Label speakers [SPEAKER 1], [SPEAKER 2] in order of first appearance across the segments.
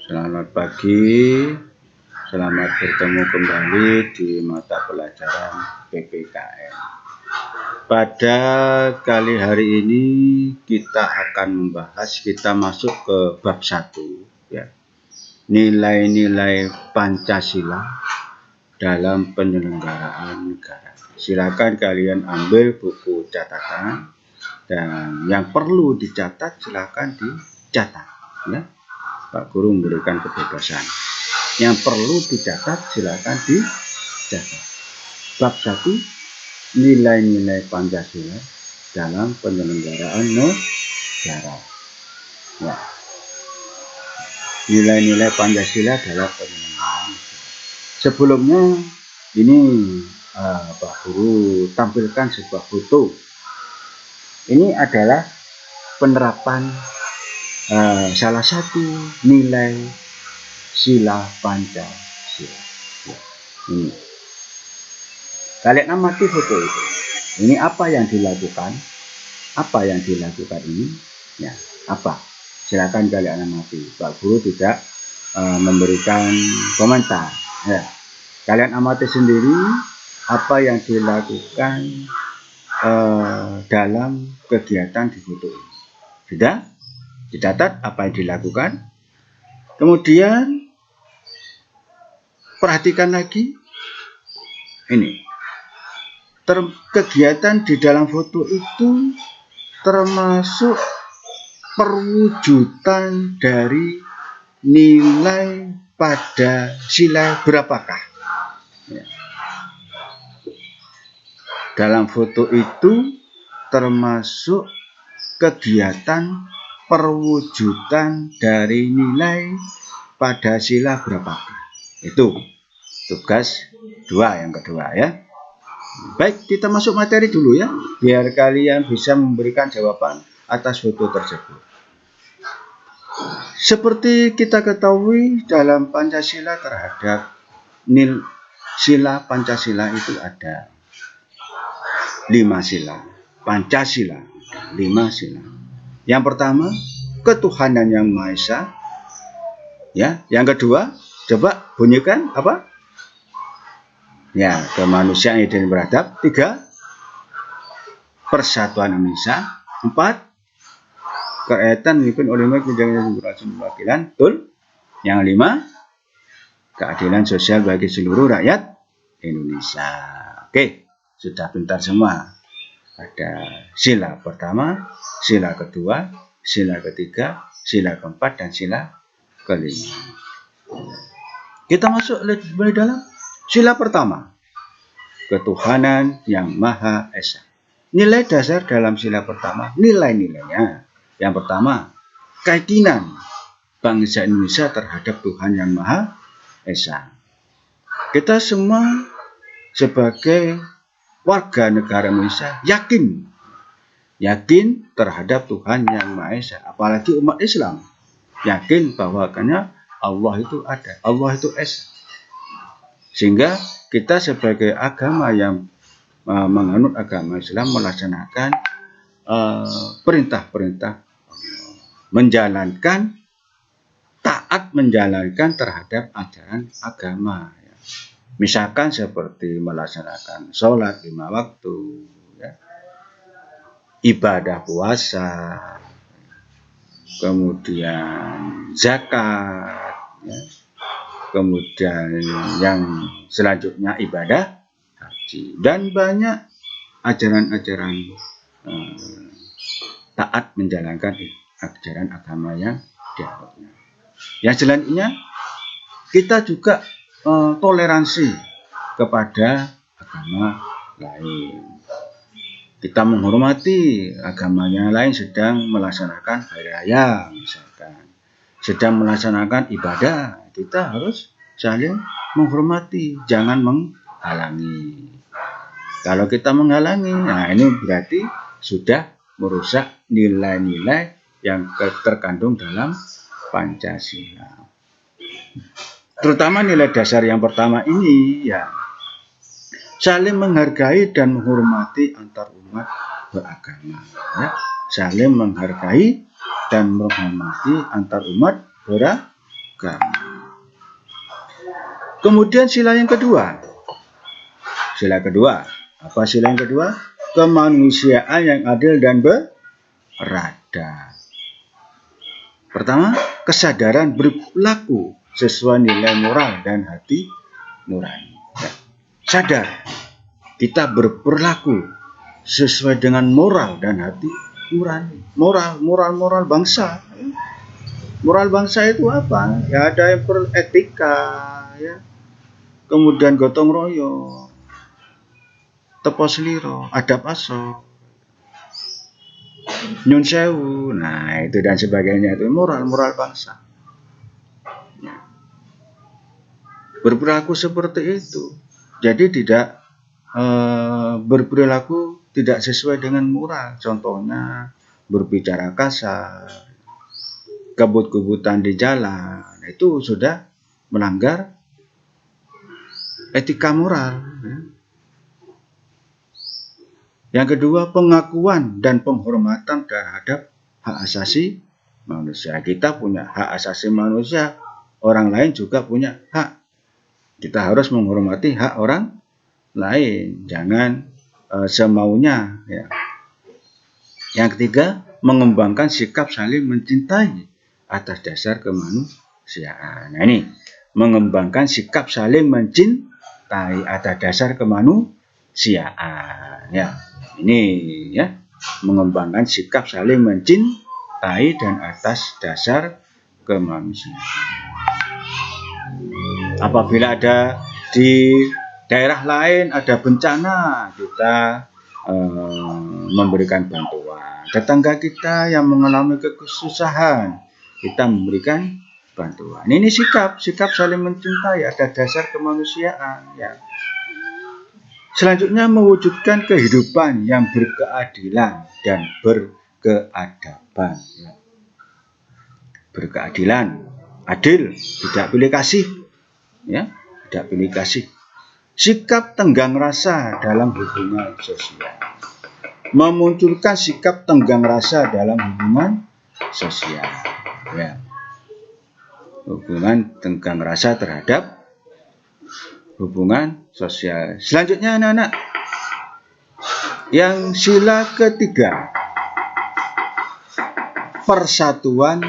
[SPEAKER 1] Selamat pagi, selamat bertemu kembali di mata pelajaran PPKN. Pada kali hari ini kita akan kita masuk ke bab 1 ya. Nilai-nilai Pancasila dalam penyelenggaraan negara. Silakan kalian ambil buku catatan dan yang perlu dicatat silakan dicatat ya. Pak Guru memberikan kebebasan. Yang perlu dicatat silakan dicatat. Bab 1 nilai-nilai Pancasila dalam penyelenggaraan negara. Ya. Nilai-nilai Pancasila dalam penyelenggaraan negara. Sebelumnya ini Pak Guru tampilkan sebuah foto. Ini adalah penerapan salah satu nilai sila Pancasila. Ini. Kalian amati foto itu. Ini apa yang dilakukan? Apa yang dilakukan ini? Ya, apa? Silakan kalian amati. Pak Guru tidak memberikan komentar. Ya. Kalian amati sendiri apa yang dilakukan dalam kegiatan di foto ini. Sudah? Dicatat apa yang dilakukan. Kemudian perhatikan lagi ini. Kegiatan di dalam foto itu termasuk perwujudan dari nilai pada sila berapakah? Ya. Dalam foto itu termasuk kegiatan perwujudan dari nilai pada sila berapakah? Itu tugas 2 yang kedua ya. Baik, kita masuk materi dulu ya, biar kalian bisa memberikan jawaban atas foto tersebut. Seperti kita ketahui dalam Pancasila terhadap sila Pancasila itu ada 5 sila. Pancasila 5 sila. Yang pertama, ketuhanan yang Maha Esa. Ya, yang kedua, coba bunyikan apa? Ya, kemanusiaan yang adil dan beradab. 3, persatuan Indonesia. 4, kerakyatan dipimpin oleh menjadi perwakilan. Betul. Yang 5, keadilan sosial bagi seluruh rakyat Indonesia. Oke, sudah pintar semua. Ada sila pertama, sila kedua, sila ketiga, sila keempat, dan sila kelima. Kita masuk lebih dalam. Sila pertama, ketuhanan yang Maha Esa. Nilai dasar dalam sila pertama, nilai-nilainya. Yang pertama, keyakinan bangsa Indonesia terhadap Tuhan yang Maha Esa. Kita semua sebagai warga negara Indonesia yakin terhadap Tuhan yang Maha Esa. Apalagi umat Islam yakin bahwa Allah itu ada, Allah itu Esa. Sehingga kita sebagai agama yang menganut agama Islam melaksanakan perintah-perintah, taat menjalankan terhadap ajaran agama. Ya. Misalkan seperti melaksanakan sholat 5 waktu, ya. Ibadah puasa, kemudian zakat, ya. Kemudian yang selanjutnya ibadah haji, dan banyak ajaran-ajaran taat menjalankan ajaran agama yang dianutnya. Yang selanjutnya kita juga toleransi kepada agama lain. Kita menghormati agama yang lain sedang melaksanakan hari raya, misalkan sedang melaksanakan ibadah, kita harus saling menghormati, jangan menghalangi. Kalau kita menghalangi, nah ini berarti sudah merusak nilai-nilai yang terkandung dalam Pancasila. Terutama nilai dasar yang pertama ini, ya, saling menghargai dan menghormati antar umat beragama. Ya. Saling menghargai dan menghormati antar umat beragama. karma. Kemudian sila yang kedua. Sila kedua. Apa sila yang kedua? Kemanusiaan yang adil dan beradab. Pertama, kesadaran berlaku sesuai nilai moral dan hati nurani. Ya. Sadar, kita berperilaku sesuai dengan moral dan hati nurani. Moral bangsa. Moral bangsa itu apa? Ya ada yang beretika, ya. Kemudian gotong royong, tepo seliro, adab asok, nyun sewu, nah itu dan sebagainya itu moral bangsa. Ya. Berperilaku seperti itu, jadi tidak berperilaku tidak sesuai dengan moral. Contohnya berbicara kasar, kebut-kebutan di jalan, itu sudah melanggar etika moral. Ya. Yang kedua, pengakuan dan penghormatan terhadap hak asasi manusia. Kita punya hak asasi manusia, orang lain juga punya hak. Kita harus menghormati hak orang lain, jangan semaunya. Ya. Yang ketiga, mengembangkan sikap saling mencintai atas dasar kemanusiaan. Nah ini, mengembangkan sikap saling mencintai atas dasar kemanusiaan. Ya. Ini ya, mengembangkan sikap saling mencintai dan atas dasar kemanusiaan. Apabila ada di daerah lain ada bencana, kita memberikan bantuan. Tetangga kita yang mengalami kesusahan, kita memberikan bantuan. Ini sikap saling mencintai atas dasar kemanusiaan. Ya. Selanjutnya, mewujudkan kehidupan yang berkeadilan dan berkeadaban. Ya. Berkeadilan, adil, tidak pilih kasih. Ya, tidak pilih kasih. Sikap tenggang rasa dalam hubungan sosial. Memunculkan sikap tenggang rasa dalam hubungan sosial. Ya. Hubungan tenggang rasa terhadap hubungan sosial. Selanjutnya anak-anak, yang sila ketiga, Persatuan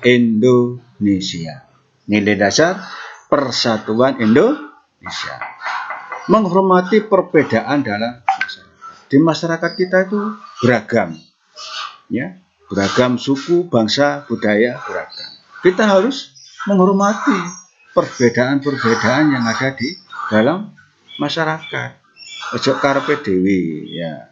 [SPEAKER 1] Indonesia. Nilai dasar Persatuan Indonesia. Menghormati perbedaan dalam masyarakat. Di masyarakat kita itu beragam, ya, beragam suku, bangsa, budaya, beragam. Kita harus menghormati perbedaan-perbedaan yang ada di dalam masyarakat. Ojo karepe dhewe, ya.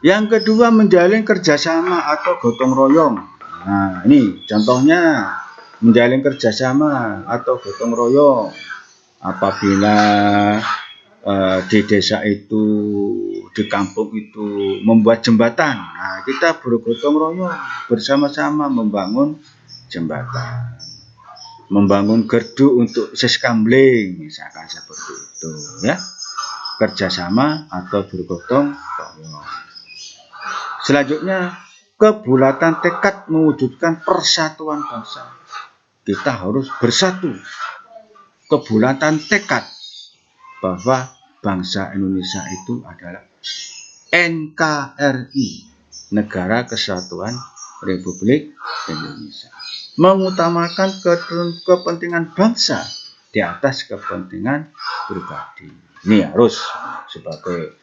[SPEAKER 1] Yang kedua, menjalin kerjasama atau gotong royong. Nah, ini contohnya menjalin kerjasama atau gotong royong. Apabila di desa itu, di kampung itu membuat jembatan, nah, kita bergotong royong bersama-sama membangun jembatan. Membangun gerdu untuk seskamling, misalkan seperti itu, ya. Kerjasama atau bergotong royong. Selanjutnya, kebulatan tekad mewujudkan persatuan bangsa. Kita harus bersatu. Kebulatan tekad bahwa bangsa Indonesia itu adalah NKRI, Negara Kesatuan Republik Indonesia. Mengutamakan kepentingan bangsa di atas kepentingan pribadi. Ini harus sebagai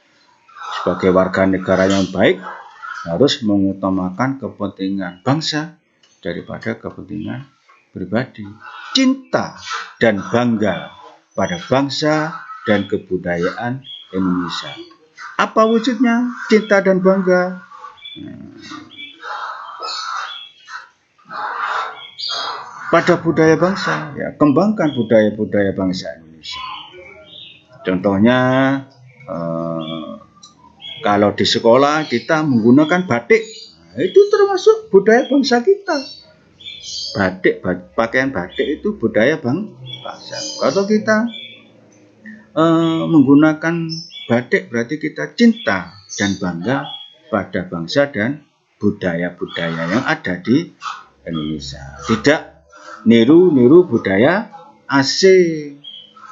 [SPEAKER 1] warga negara yang baik, harus mengutamakan kepentingan bangsa daripada kepentingan pribadi. Cinta dan bangga pada bangsa dan kebudayaan Indonesia. Apa wujudnya cinta dan bangga? Pada budaya bangsa, ya, kembangkan budaya-budaya bangsa Indonesia. Contohnya, kalau di sekolah kita menggunakan batik, nah, itu termasuk budaya bangsa kita. Batik, pakaian batik itu budaya bangsa. Kalau kita menggunakan batik, berarti kita cinta dan bangga pada bangsa dan budaya-budaya yang ada di Indonesia. Tidak niru budaya asing,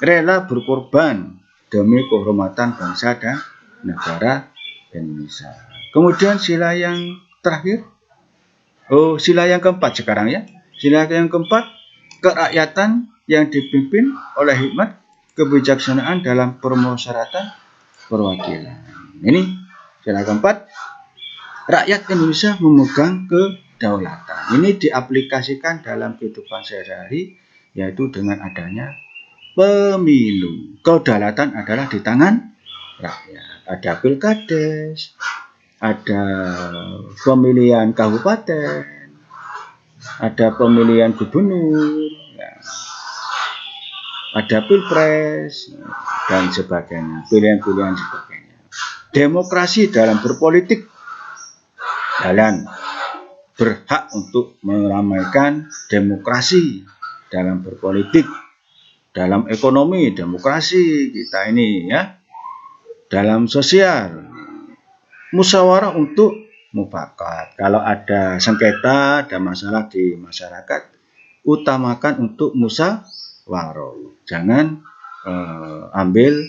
[SPEAKER 1] rela berkorban demi kehormatan bangsa dan negara Indonesia. Kemudian sila yang terakhir, sila yang keempat sekarang ya. Sila yang keempat, kerakyatan yang dipimpin oleh hikmat kebijaksanaan dalam permusyawaratan perwakilan. Ini sila keempat, rakyat Indonesia memegang kedaulatan. Ini diaplikasikan dalam kehidupan sehari-hari, yaitu dengan adanya pemilu. Kedaulatan adalah di tangan rakyat. Ada pilkades, ada pemilihan kabupaten, ada pemilihan gubernur, ya, ada pilpres, dan sebagainya, pilihan-pilihan sebagainya. Demokrasi dalam berpolitik, kalian berhak untuk meramaikan demokrasi dalam berpolitik, dalam ekonomi, demokrasi kita ini ya, dalam sosial, musyawarah untuk mufakat. Kalau ada sengketa, ada masalah di masyarakat, utamakan untuk musyawarah. Jangan ambil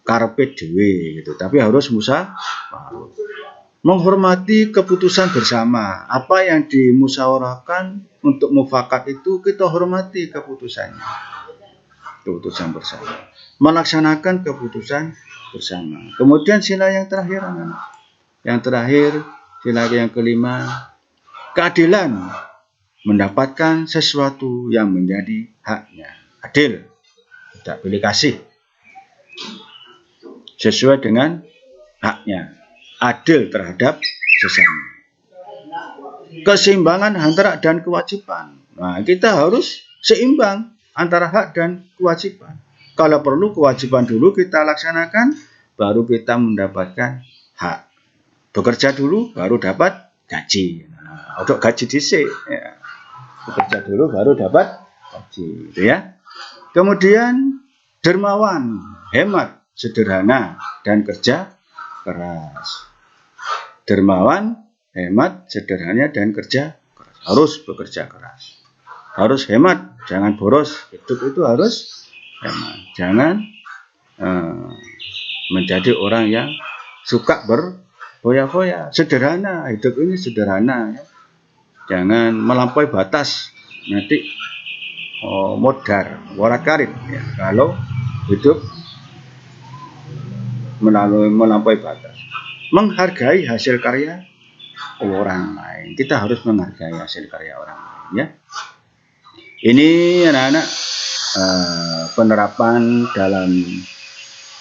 [SPEAKER 1] karpet dewe gitu, tapi harus musyawarah. Menghormati keputusan bersama. Apa yang dimusyawarahkan untuk mufakat itu kita hormati keputusannya. Keputusan bersama. Melaksanakan keputusan bersama. Kemudian sila yang terakhir, anak-anak. Yang terakhir, sila yang kelima, keadilan mendapatkan sesuatu yang menjadi haknya. Adil, tidak pilih kasih, sesuai dengan haknya. Adil terhadap sesama. Keseimbangan antara hak dan kewajiban. Nah, kita harus seimbang antara hak dan kewajiban. Kalau perlu kewajiban dulu kita laksanakan, baru kita mendapatkan hak. Bekerja dulu baru dapat gaji. Nah, untuk gaji dhisik ya. Bekerja dulu baru dapat gaji, gitu ya. Kemudian dermawan, hemat, sederhana, dan kerja keras. Dermawan, hemat, sederhana, dan kerja keras. Harus bekerja keras. Harus hemat, jangan boros. Hidup itu harus hemat. Jangan menjadi orang yang suka berfoya-foya. Sederhana, hidup ini sederhana ya. Jangan melampaui batas, nanti modar, warakarib ya. Kalau hidup melampaui batas. Menghargai hasil karya orang lain. Kita harus menghargai hasil karya orang lain ya. Ini anak-anak penerapan dalam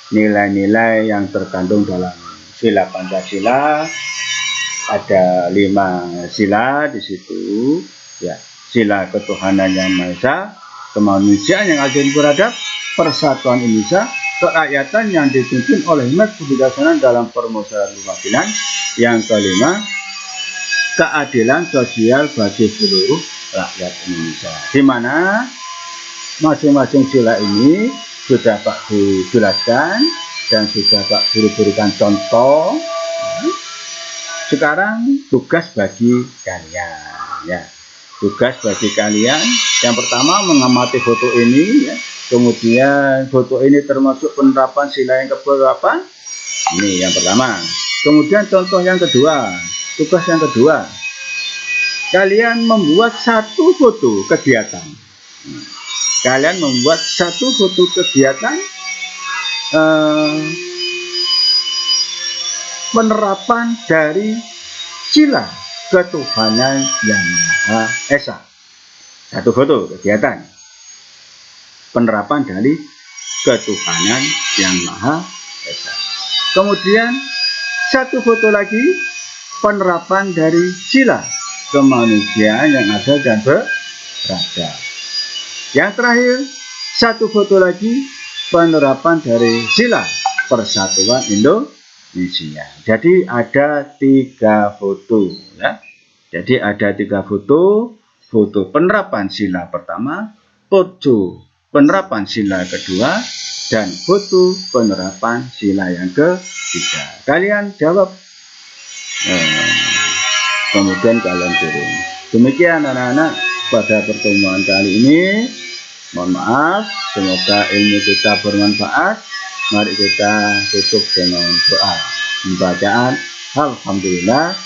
[SPEAKER 1] nilai-nilai yang terkandung dalam sila Pancasila. Ada 5 sila di situ ya. Sila ketuhanan yang Maha Esa, kemanusiaan yang adil beradab, persatuan Indonesia, kerakyatan yang dipimpin oleh hikmat kebijaksanaan dalam permusyawaratan perwakilan. Yang kelima, keadilan sosial bagi seluruh rakyat Indonesia. Di mana masing-masing sila ini sudah Pak Guru jelaskan dan sudah Pak Guru berikan contoh. Sekarang tugas bagi kalian ya. Tugas bagi kalian yang pertama mengamati foto ini ya. Kemudian foto ini termasuk penerapan sila yang keberapa? Ini yang pertama. Kemudian contoh yang kedua, tugas yang kedua, kalian membuat satu foto kegiatan. Kalian membuat satu foto kegiatan penerapan dari sila ketuhanan yang Maha Esa. Satu foto kegiatan penerapan dari ketuhanan yang Maha Esa. Kemudian satu foto lagi penerapan dari sila kemanusiaan yang adil dan beradab. Yang terakhir satu foto lagi penerapan dari sila persatuan Indonesia. Jadi ada 3 foto ya. Jadi ada 3 foto. Foto penerapan sila pertama, foto penerapan sila kedua, dan foto penerapan sila yang ketiga. Kalian jawab, kemudian kalian kirim. Demikian anak-anak pada pertemuan kali ini. Mohon maaf, semoga ilmu kita bermanfaat. Mari kita tutup dengan doa pembacaan Alhamdulillah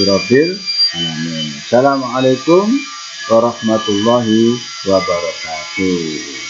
[SPEAKER 1] Rabbil Alamin. Assalamualaikum warahmatullahi wabarakatuh.